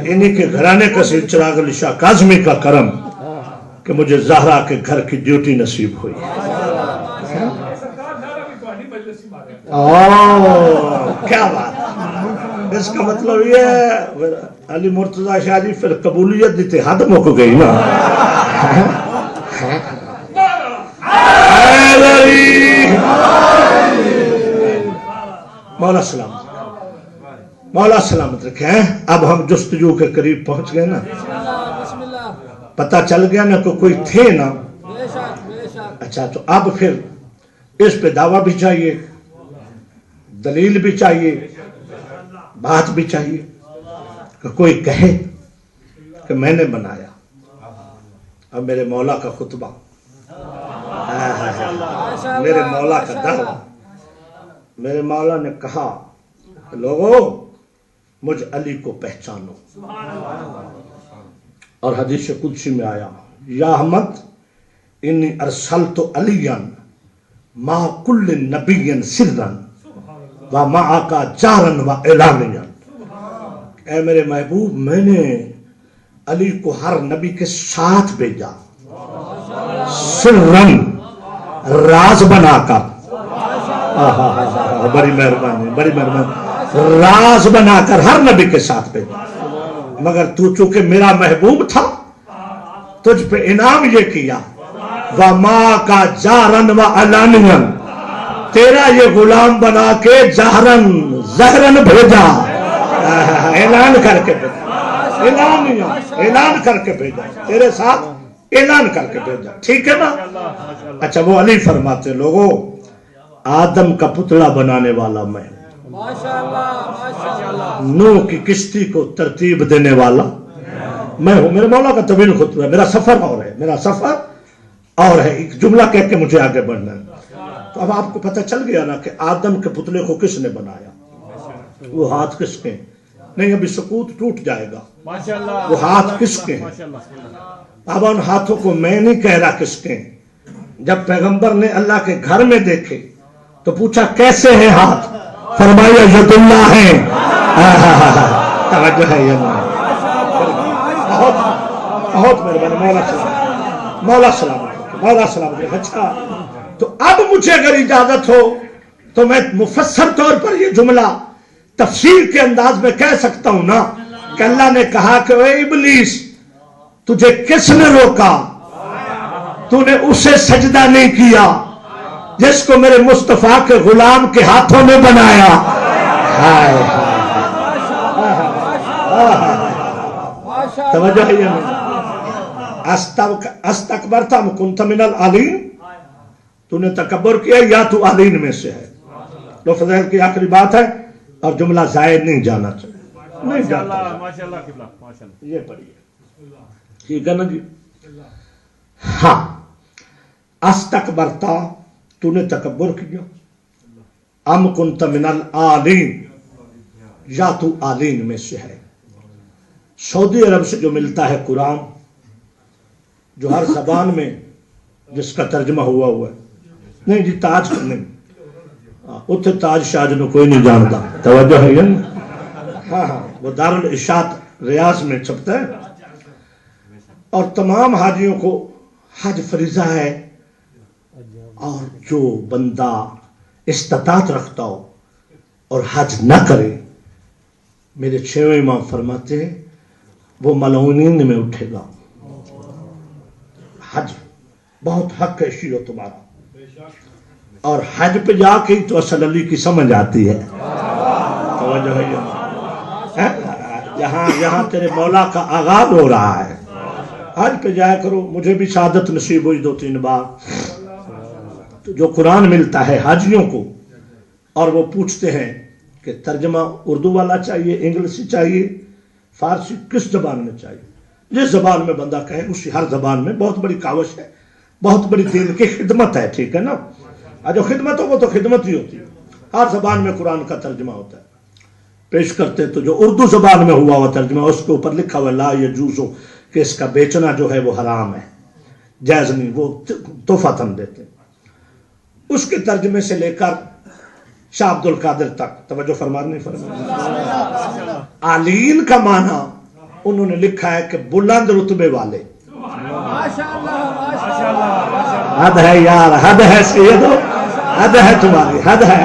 S1: انہی کے گھرانے کا سید چراغ علی شاہ کاظمی کا کرم کہ مجھے زہرا کے گھر کی ڈیوٹی نصیب ہوئی. کیا بات. اس کا مطلب یہ ہے علی مرتضی شاہ جی پھر قبولیت دیتے حد مک گئی نا. مولا سلامت مولا سلامت رکھے. اب ہم جستجو کے قریب پہنچ گئے نا. پتہ چل گیا نا کہ کوئی تھے نا. اچھا تو اب پھر اس پہ دعویٰ بھی چاہیے, دلیل بھی چاہیے, بات بھی چاہیے کہ کوئی کہے کہ میں نے بنایا. اب میرے مولا کا خطبہ, میرے مولا کا دعویٰ. میرے مولا نے کہا لوگوں مجھ علی کو پہچانو. اور حدیث قدسی میں آیا یا احمد انی ارسلت علیاً ما کل نبی سرن و معاک جارن و اعلانیاً. اے میرے محبوب میں نے علی کو ہر نبی کے ساتھ بھیجا, سرن راز بنا کر. بڑی مہربانی بڑی مہربانی. راز بنا کر ہر نبی کے ساتھ بھیجا, مگر تو چونکہ میرا محبوب تھا تجھ پہ انعام یہ کیا وَمَا کا جارن و علانین, تیرا یہ غلام بنا کے جہرن زہرن بھیجا, اعلان کر کے بھیجا, اعلان کر کے بھیجا, تیرے ساتھ اعلان کر کے بھیجا. ٹھیک ہے نا. اچھا وہ علی فرماتے لوگوں آدم کا پتلا بنانے والا میں, نوح کی کشتی کو ترتیب دینے والا میں ہوں. میرے مولا کا طویل خطبہ ہے, میرا سفر اور ہے, میرا سفر اور ہے. ایک جملہ کہہ کے مجھے آگے بڑھنا ہے. تو اب آپ کو پتہ چل گیا نا کہ آدم کے پتلے کو کس نے بنایا. وہ ہاتھ کس کے نہیں, ابھی سکوت ٹوٹ جائے گا. وہ ہاتھ کس کے ہیں. اب ان ہاتھوں کو میں نہیں کہہ رہا کس کے. جب پیغمبر نے اللہ کے گھر میں دیکھے تو پوچھا کیسے ہیں ہاتھ, فرمایا ید اللہ ہے. توجہ ہے یہ بہت مہربانی. مولا سلامت مولا سلامت. اچھا تو اب مجھے اگر اجازت ہو تو میں مفسر طور پر یہ جملہ تفسیر کے انداز میں کہہ سکتا ہوں نا کہ اللہ نے کہا کہ اے ابلیس تجھے کس نے روکا, تو نے اسے سجدہ نہیں کیا جس کو میرے مصطفیٰ کے غلام کے ہاتھوں نے بنایا. توجہ ہے یہ استکبرت ام کنت من العالین, تو نے تکبر کیا یا تو عالین میں سے ہے. لو فضائل کی آخری بات ہے اور جملہ زائد نہیں جانا چاہیے, نہیں جانا. یہ پڑھیے ٹھیک ہے نا جی. ہاں استکبرتا تو نے تکبر کیا, ام کنت من العالین یا تو عالین میں سے ہے. سعودی عرب سے جو ملتا ہے قرآن, جو ہر زبان میں جس کا ترجمہ ہوا ہے, نہیں جی تاج نہیں, اتنے تاج شاہ جنہوں کوئی نہیں جانتا. توجہ ہے یہ. ہاں ہاں وہ دارالارشاد ریاض میں چھپتا ہے. اور تمام حاجیوں کو حج فریضہ ہے, اور جو بندہ استطاعت رکھتا ہو اور حج نہ کرے, میرے چھویں امام فرماتے ہیں وہ ملعونین میں اٹھے گا. حج بہت حق ہے شیعہ تمہارا, اور حج پہ جا کے تو اصل علی کی سمجھ آتی ہے. توجہ ہے یہاں تیرے مولا کا آغاز ہو رہا ہے. حج پہ جایا کرو. مجھے بھی سعادت نصیب ہوئی 2-3 بار. جو قرآن ملتا ہے حاجیوں کو اور وہ پوچھتے ہیں کہ ترجمہ اردو والا چاہیے, انگلش چاہیے, فارسی, کس زبان میں چاہیے. جس زبان میں بندہ کہے اسی ہر زبان میں. بہت بڑی کاوش ہے, بہت بڑی دین کی خدمت ہے. ٹھیک ہے نا. جو خدمت ہو وہ تو خدمت ہی ہوتی ہے. ہر زبان میں قرآن کا ترجمہ ہوتا ہے. پیش کرتے تو جو اردو زبان میں ہوا ترجمہ اس کے اوپر لکھا ہوا لا یجوز, کہ اس کا بیچنا جو ہے وہ حرام ہے, جائز نہیں, وہ تحفتاً دیتے. اس کے ترجمے سے لے کر شاہ عبد القادر تک. توجہ فرمان نہیں فرمایا. عالین کا معنی انہوں نے لکھا ہے کہ بلند رتبے والے. حد ہے یار, حد ہے سیدو, حد ہے تمہاری, حد ہے.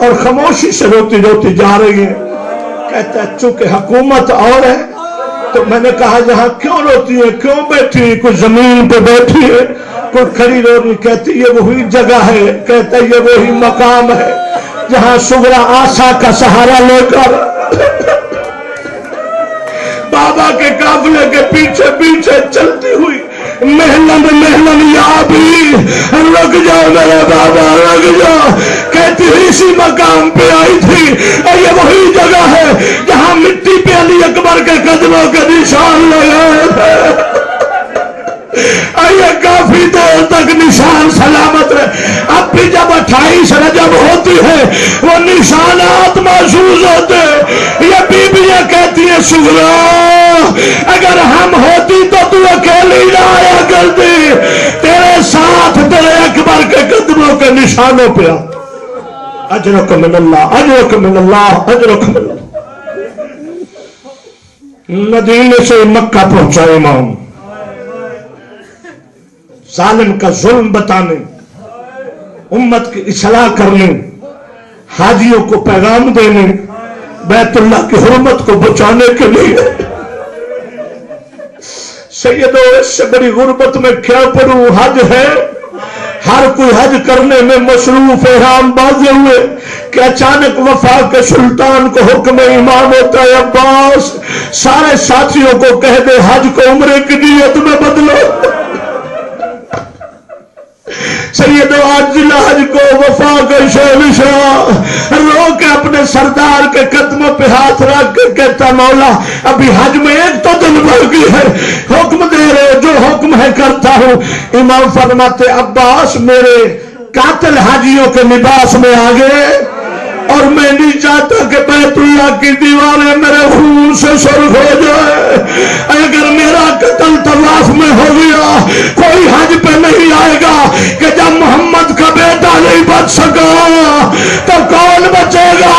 S1: اور خاموشی سے روتی روتی جا رہی ہے. کہتا ہے چونکہ حکومت اور ہے. تو میں نے کہا یہاں کیوں روتی ہے, کیوں بیٹھی ہے؟ کوئی زمین پہ بیٹھی ہے, کوئی کھڑی رو رہی. کہتی یہ وہی جگہ ہے, کہتا یہ وہی مقام ہے جہاں صغرا آسا کا سہارا لے کر بابا کے قافلے کے پیچھے پیچھے چلتی ہوئی محلن یا بھی رک جاؤ میرے بابا رک جاؤ, کہتی ہوئی اسی مقام پہ آئی تھی. اور یہ وہی جگہ ہے جہاں مٹی پہ علی اکبر کے قدموں کے نشان لگائے تھے. یہ کافی دیر تک نشان سلامت رہے. اب بھی جب 28 رجب ہوتی ہے وہ نشانات محسوس ہوتے. یہ بیویاں کہتی ہیں سغرا اگر ہم ہوتی تو اکیلی نہ آیا کرتی, تیرے ساتھ تیرے اکبر کے قدموں کے نشانوں پہ. اجرک من اللہ اجرک من اللہ اجرک من اللہ. مدینے سے مکہ پہنچا امام, ظالم کا ظلم بتانے, امت کی اصلاح کرنے, حاجیوں کو پیغام دینے, بیت اللہ کی حرمت کو بچانے کے لیے. سیدو اس سے بڑی غربت میں کیا پڑوں, حج ہے, ہر کوئی حج کرنے میں مصروف, احرام باندھے ہوئے کہ اچانک وفا کے سلطان کو حکم امام ہوتا ہے عباس سارے ساتھیوں کو کہہ دے حج کو عمرے کی نیت میں بدلو. سیدو آج ضلع حج کو وفا کے شہنشاہ رو کے اپنے سردار کے قدموں پہ ہاتھ رکھ کے کہتا مولا ابھی حج میں ایک تو دن باقی ہے, حکم دے رہے جو حکم ہے کرتا ہوں. امام فرماتے عباس میرے قاتل حاجیوں کے لباس میں آ گئے اور میں نہیں چاہتا کہ بیت اللہ کی دیواریں میرے خون سے سرخ ہو جائے. اگر میرا قتل طواف میں ہو گیا کوئی حج پہ نہیں آئے گا کہ جب محمد کا بیٹا نہیں بچ سکا تو کون بچے گا.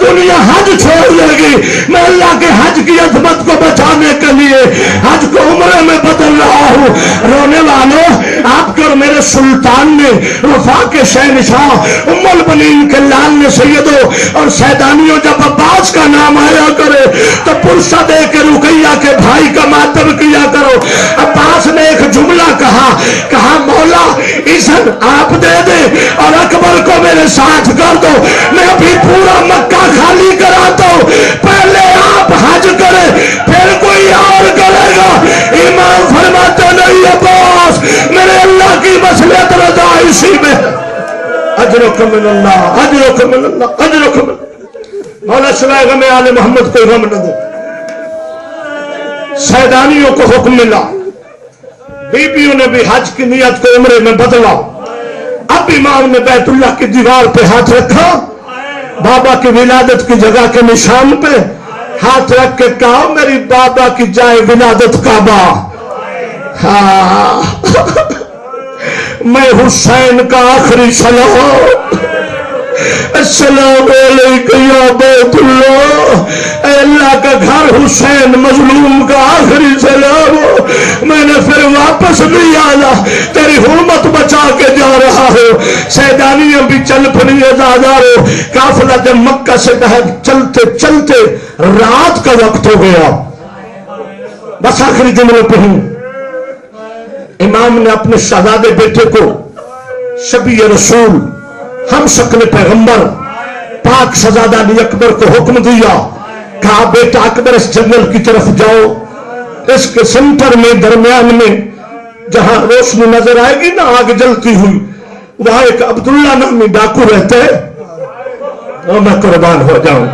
S1: دنیا حج چھوڑ دے گی. میں اللہ کے حج کی عظمت کو بچانے کے لیے حج کو عمرے میں بدل رہا ہوں. رونے والوں آپ کے اور میرے سلطان نے وفا کے شہنشاہ ام البنین کے لال نے سیدوں اور سیدانیوں جب عباس کا نام آیا کرے تو پرسہ دے کے رقیہ کے بھائی کا ماتم کیا کرو. عباس نے ایک جملہ کہا مولا اذن آپ دے دے اور اکبر کو میرے ساتھ کر دو, میں ابھی پورا مکہ خالی کراتا ہوں, پہلے آپ حج کرے پھر کوئی اور کرے گا. امام فرماتے نہیں عباس میرے اللہ کی مصلحت رضا اسی میں. اجرک من اللہ اجرک من اللہ اجرک من اللہ. مولا سوائے غم آل محمد کو غم نہ دے. سیدانیوں کو حکم ملا, بیبیوں نے بھی حج کی نیت کو عمرے میں بدلا. اب امام نے بیت اللہ کی دیوار پہ ہاتھ رکھا, بابا کی ولادت کی جگہ کے نشان پہ ہاتھ رکھ کے کہا میری بابا کی جائے ولادت کعبہ. ہاں میں حسین کا آخری سلام السلام علیکم یا بیت اللہ, اے اللہ کا گھر حسین مظلوم کا آخری سلام. میں نے پھر واپس نہیں آنا, تیری حرمت بچا کے جا رہا ہوں. سیدانیاں بھی چل پڑی ازادارو. قافلہ جب مکہ سے چلتے چلتے رات کا وقت ہو گیا. بس آخری جملے پہ ہوں. امام نے اپنے شہزادے بیٹے کو شبیہ رسول ہم شکل پیغمبر پاک شہزادہ علی اکبر کو حکم دیا. کہا بیٹا اکبر اس جنگل کی طرف جاؤ, اس کے سنٹر میں درمیان میں جہاں روشنی نظر آئے گی نا آگ جلتی ہوئی, وہاں ایک عبداللہ نامی ڈاکو رہتے اور میں قربان ہو جاؤں.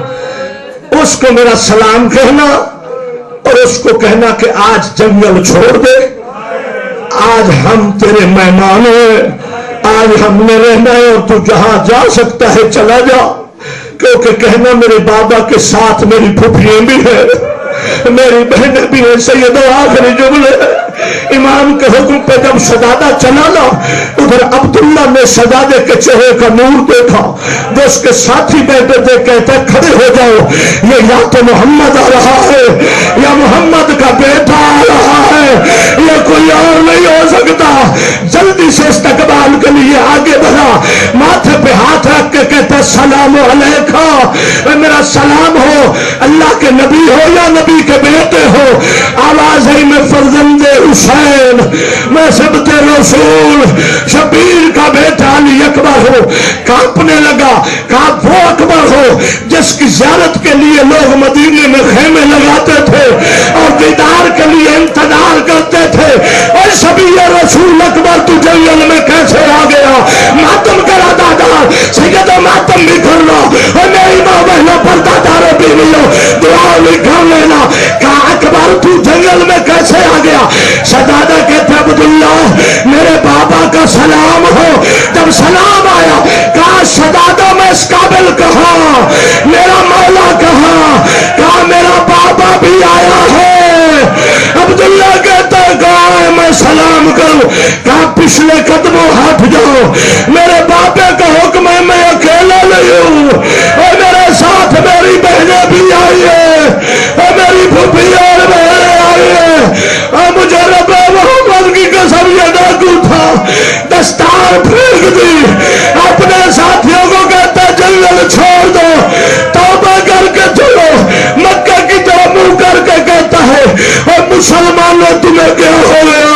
S1: اس کو میرا سلام کہنا اور اس کو کہنا کہ آج جنگل چھوڑ دے, آج ہم تیرے مہمان ہیں, آج ہم نے رہنا ہے اور تو جہاں جا سکتا ہے چلا جا. کیونکہ کہنا میرے بابا کے ساتھ میری پھوپھیاں بھی ہیں, میری بہنیں بھی ہیں. سیدو آخری جملے امام کے حکم پہ جب شہزادہ چلا نا, ادھر عبداللہ نے شہزادے کے چہرے کا نور دیکھا. جو اس کے ساتھی بیٹھے تھے کہتے کھڑے ہو جاؤ, یہ یا تو محمد آ رہا ہے یا محمد کا بیٹا آ رہا ہے, یہ کوئی اور نہیں ہو سکتا. جلدی سے استقبال کے لیے آگے بڑھا, ماتھے پہ ہاتھ رکھ کے کہتے السلام علیکہ، اے میرا سلام ہو اللہ کے نبی ہو یا نبی کے بیٹے ہو، آواز ہے میں فرزند حسین، میں سبت رسول شبیر کا بیٹا علی اکبر ہو۔ کانپنے لگا، کہا وہ اکبر ہو جس کی زیارت کے لیے لوگ مدینے میں خیمے لگاتے تھے اور دیدار کے لیے انتظار کرتے تھے، اور شبیر رسول اکبر تو جنگل میں کیسے آ گیا؟ ماتم کرا دادا سید ماتم بھی کر لو، اور میری ماں بہنوں پر داداروں بیویوں دعا بھی کر لینا۔ کہا اکبر تو جنگل میں کیسے آ گیا؟ شہزادہ کہتے عبداللہ میرے بابا کا سلام ہو۔ جب سلام آیا کہا شہزادہ میں اس قابل کہاں، میرا مولا کہاں؟ کہا میرا بابا بھی آیا ہے۔ عبداللہ کہتا ہے کہا میں سلام کروں؟ کہا پچھلے قدموں ہٹ جاؤ، میرے بابے کا حکم ہے، میں اکیلا نہیں ہوں، اور میرے ساتھ میری بہنیں بھی آئی ہیں، اور میری پھوپھی اور بہنیں آئی ہیں، اور مجھے رب محمد کی قسم یہ ڈاکو تھا، دستار پھینک دی، اپنے ساتھیوں کو کہتا جنگل چھوڑ دو، توبہ کر کے چلو، مکہ کی طرف منہ کر کے کہتا ہے اور مسلمانوں تمہیں کیا ہو گیا؟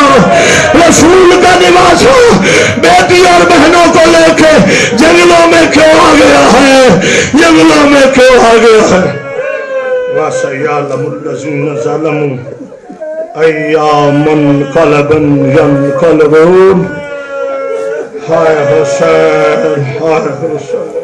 S1: رسول کا نواز ہو، بیٹی اور بہنوں کو لے کے جنگلوں میں کیوں آ گیا ہے؟ جنگلوں میں کیوں آ گیا ہے؟ وَسَيَعْلَمُ الَّذِينَ ظَلَمُوا أَيَّ مُنْقَلَبٍ يَنْقَلِبُونَ۔ ہائے حسین، ہائے حسین۔